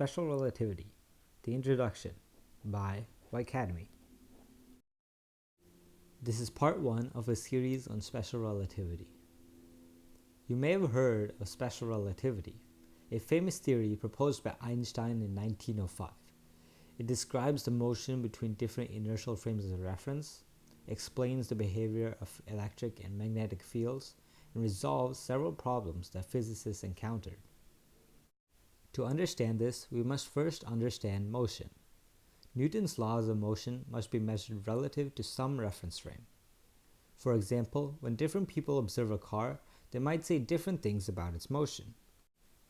Special Relativity, The Introduction by YKademy. This is part 1 of a series on special relativity. You may have heard of special relativity, a famous theory proposed by Einstein in 1905. It describes the motion between different inertial frames of reference, explains the behavior of electric and magnetic fields, and resolves several problems that physicists encountered. To understand this, we must first understand motion. Newton's laws of motion must be measured relative to some reference frame. For example, when different people observe a car, they might say different things about its motion.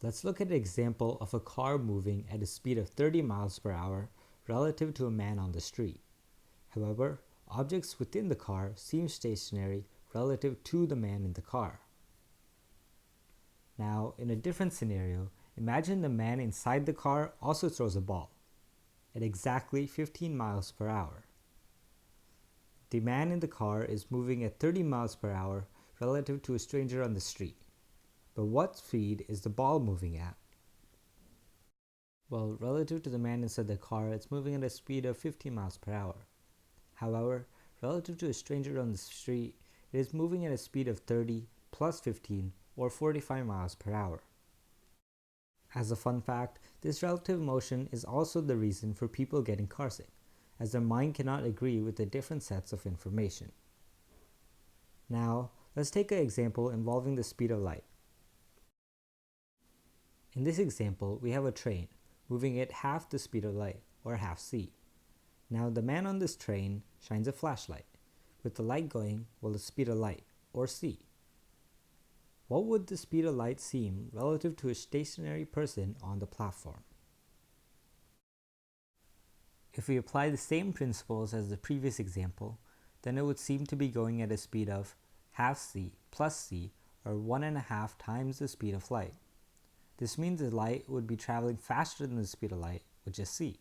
Let's look at an example of a car moving at a speed of 30 miles per hour relative to a man on the street. However, objects within the car seem stationary relative to the man in the car. Now, in a different scenario, imagine the man inside the car also throws a ball at exactly 15 miles per hour. The man in the car is moving at 30 miles per hour relative to a stranger on the street. But what speed is the ball moving at? Well, relative to the man inside the car, it's moving at a speed of 15 miles per hour. However, relative to a stranger on the street, it is moving at a speed of 30 plus 15 or 45 miles per hour. As a fun fact, this relative motion is also the reason for people getting carsick, as their mind cannot agree with the different sets of information. Now, let's take an example involving the speed of light. In this example, we have a train moving at half the speed of light, or half c. Now, the man on this train shines a flashlight, with the light going the speed of light, or c. What would the speed of light seem relative to a stationary person on the platform? If we apply the same principles as the previous example, then it would seem to be going at a speed of half c plus c, or 1.5 times the speed of light. This means the light would be traveling faster than the speed of light, which is c.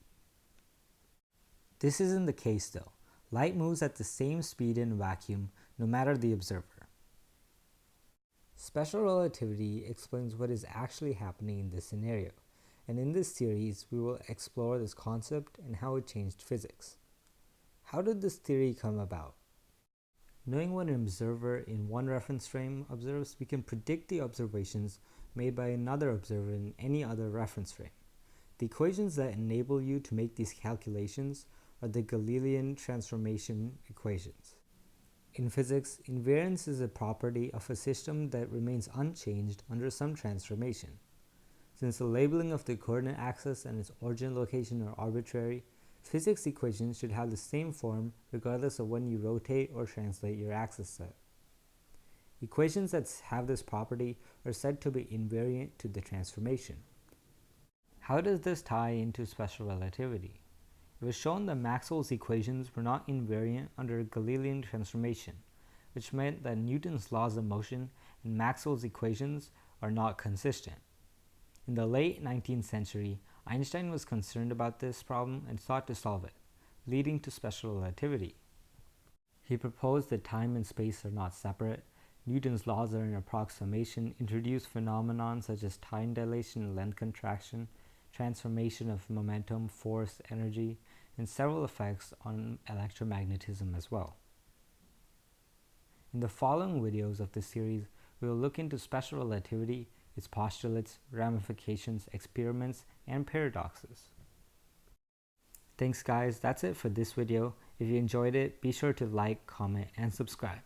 This isn't the case though. Light moves at the same speed in a vacuum, no matter the observer. Special relativity explains what is actually happening in this scenario, and in this series we will explore this concept and how it changed physics. How did this theory come about? Knowing what an observer in one reference frame observes, we can predict the observations made by another observer in any other reference frame. The equations that enable you to make these calculations are the Galilean transformation equations. In physics, invariance is a property of a system that remains unchanged under some transformation. Since the labeling of the coordinate axis and its origin location are arbitrary, physics equations should have the same form regardless of when you rotate or translate your axis set. Equations that have this property are said to be invariant to the transformation. How does this tie into special relativity? It was shown that Maxwell's equations were not invariant under Galilean transformation, which meant that Newton's laws of motion and Maxwell's equations are not consistent. In the late 19th century, Einstein was concerned about this problem and sought to solve it, leading to special relativity. He proposed that time and space are not separate. Newton's laws are an approximation, introduced phenomena such as time dilation and length contraction, transformation of momentum, force, energy, and several effects on electromagnetism as well. In the following videos of this series, we will look into special relativity, its postulates, ramifications, experiments, and paradoxes. Thanks guys, that's it for this video. If you enjoyed it, be sure to like, comment, and subscribe.